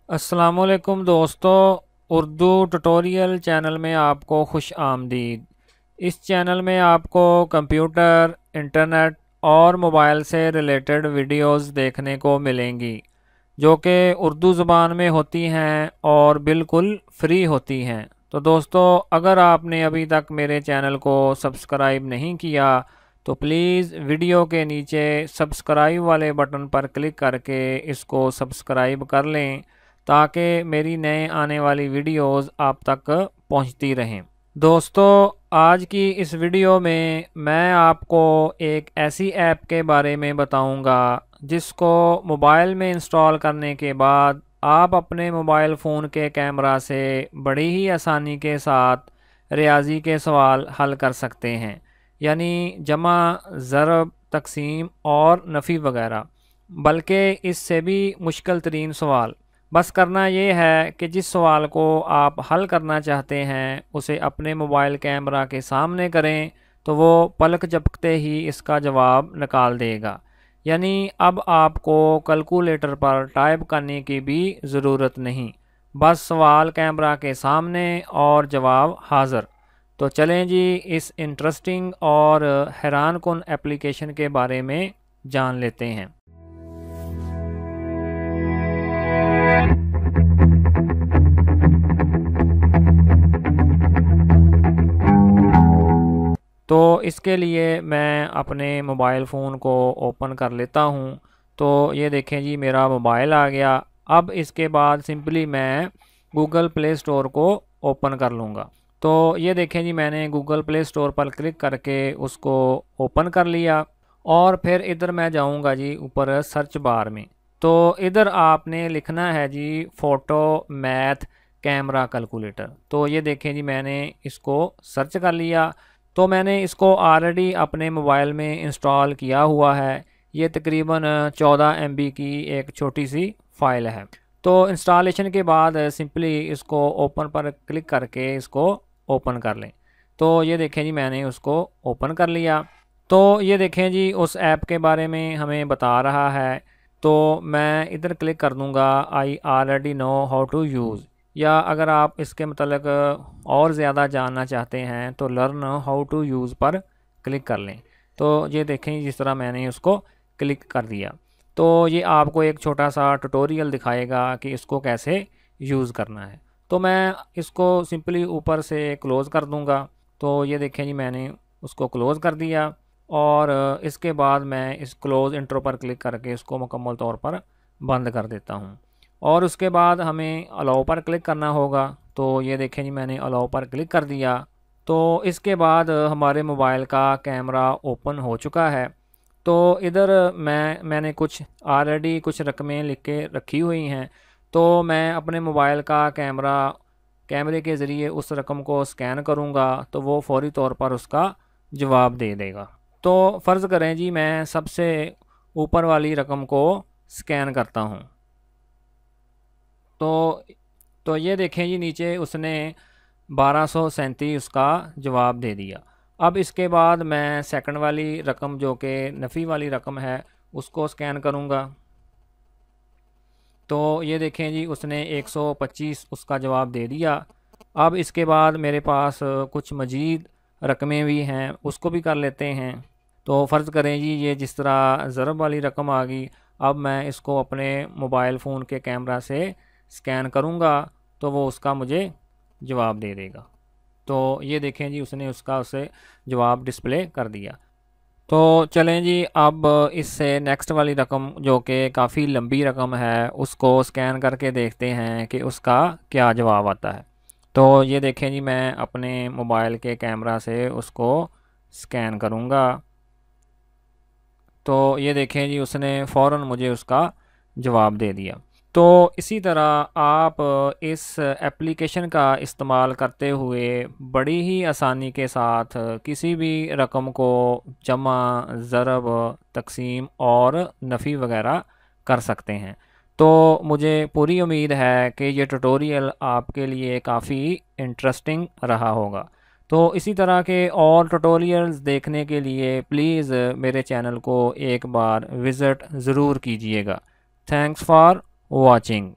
अस्सलामुअलैकुम दोस्तों, Urdu tutorial channel में आपको खुश आमदीद। इस चैनल में आपको कंप्यूटर, इंटरनेट और मोबाइल से रिलेटेड वीडियोस देखने को मिलेंगी जो कि उर्दू ज़बान में होती हैं और बिल्कुल फ्री होती हैं। तो दोस्तों, अगर आपने अभी तक मेरे चैनल को सब्सक्राइब नहीं किया तो प्लीज़ वीडियो के नीचे सब्सक्राइब वाले बटन पर क्लिक करके इसको सब्सक्राइब कर लें ताकि मेरी नए आने वाली वीडियोस आप तक पहुंचती रहें। दोस्तों, आज की इस वीडियो में मैं आपको एक ऐसी ऐप के बारे में बताऊंगा जिसको मोबाइल में इंस्टॉल करने के बाद आप अपने मोबाइल फ़ोन के कैमरा से बड़ी ही आसानी के साथ रियाजी के सवाल हल कर सकते हैं, यानी जमा, ज़रब, तकसीम और नफ़ी वगैरह, बल्कि इससे भी मुश्किल तरीन सवाल। बस करना ये है कि जिस सवाल को आप हल करना चाहते हैं उसे अपने मोबाइल कैमरा के सामने करें तो वो पलक झपकते ही इसका जवाब निकाल देगा। यानी अब आपको कैलकुलेटर पर टाइप करने की भी ज़रूरत नहीं, बस सवाल कैमरा के सामने और जवाब हाज़िर। तो चलें जी, इस इंटरेस्टिंग और हैरान कुन एप्लीकेशन के बारे में जान लेते हैं। तो इसके लिए मैं अपने मोबाइल फ़ोन को ओपन कर लेता हूँ। तो ये देखें जी, मेरा मोबाइल आ गया। अब इसके बाद सिंपली मैं गूगल प्ले स्टोर को ओपन कर लूँगा। तो ये देखें जी, मैंने गूगल प्ले स्टोर पर क्लिक करके उसको ओपन कर लिया और फिर इधर मैं जाऊँगा जी ऊपर सर्च बार में। तो इधर आपने लिखना है जी फ़ोटो मैथ कैमरा कैलकुलेटर। तो ये देखें जी, मैंने इसको सर्च कर लिया। तो मैंने इसको ऑलरेडी अपने मोबाइल में इंस्टॉल किया हुआ है। ये तकरीबन 14 MB की एक छोटी सी फ़ाइल है। तो इंस्टॉलेशन के बाद सिंपली इसको ओपन पर क्लिक करके इसको ओपन कर लें। तो ये देखें जी, मैंने उसको ओपन कर लिया। तो ये देखें जी, उस ऐप के बारे में हमें बता रहा है। तो मैं इधर क्लिक कर दूंगा I already know how to use, या अगर आप इसके मतलब और ज़्यादा जानना चाहते हैं तो लर्न हाउ टू यूज़ पर क्लिक कर लें। तो ये देखें, जिस तरह मैंने उसको क्लिक कर दिया तो ये आपको एक छोटा सा ट्यूटोरियल दिखाएगा कि इसको कैसे यूज़ करना है। तो मैं इसको सिंपली ऊपर से क्लोज़ कर दूंगा। तो ये देखें जी, मैंने उसको क्लोज़ कर दिया और इसके बाद मैं इस क्लोज़ इंट्रो पर क्लिक करके इसको मुकम्मल तौर पर बंद कर देता हूँ और उसके बाद हमें अलाउ पर क्लिक करना होगा। तो ये देखें जी, मैंने अलाउ पर क्लिक कर दिया। तो इसके बाद हमारे मोबाइल का कैमरा ओपन हो चुका है। तो इधर मैंने कुछ ऑलरेडी कुछ रकमें लिख के रखी हुई हैं। तो मैं अपने मोबाइल का कैमरे के ज़रिए उस रकम को स्कैन करूँगा तो वो फौरी तौर पर उसका जवाब दे देगा। तो फ़र्ज़ करें जी, मैं सबसे ऊपर वाली रकम को स्कैन करता हूँ। तो ये देखें जी, नीचे उसने 1237 उसका जवाब दे दिया। अब इसके बाद मैं सेकंड वाली रकम जो कि नफ़ी वाली रकम है उसको स्कैन करूँगा। तो ये देखें जी, उसने 125 उसका जवाब दे दिया। अब इसके बाद मेरे पास कुछ मज़ीद रकमें भी हैं, उसको भी कर लेते हैं। तो फ़र्ज़ करें जी, ये जिस तरह ज़रब वाली रकम आ गई। अब मैं इसको अपने मोबाइल फ़ोन के कैमरा से स्कैन करूँगा तो वो उसका मुझे जवाब दे देगा। तो ये देखें जी, उसने उसे जवाब डिस्प्ले कर दिया। तो चलें जी, अब इससे नेक्स्ट वाली रकम जो कि काफ़ी लंबी रकम है उसको स्कैन करके देखते हैं कि उसका क्या जवाब आता है। तो ये देखें जी, मैं अपने मोबाइल के कैमरा से उसको स्कैन करूँगा। तो ये देखें जी, उसने फ़ौरन मुझे उसका जवाब दे दिया। तो इसी तरह आप इस एप्लीकेशन का इस्तेमाल करते हुए बड़ी ही आसानी के साथ किसी भी रकम को जमा, ज़रब, तकसीम और नफ़ी वगैरह कर सकते हैं। तो मुझे पूरी उम्मीद है कि ये ट्यूटोरियल आपके लिए काफ़ी इंटरेस्टिंग रहा होगा। तो इसी तरह के और ट्यूटोरियल्स देखने के लिए प्लीज़ मेरे चैनल को एक बार विज़िट ज़रूर कीजिएगा। Thanks for watching।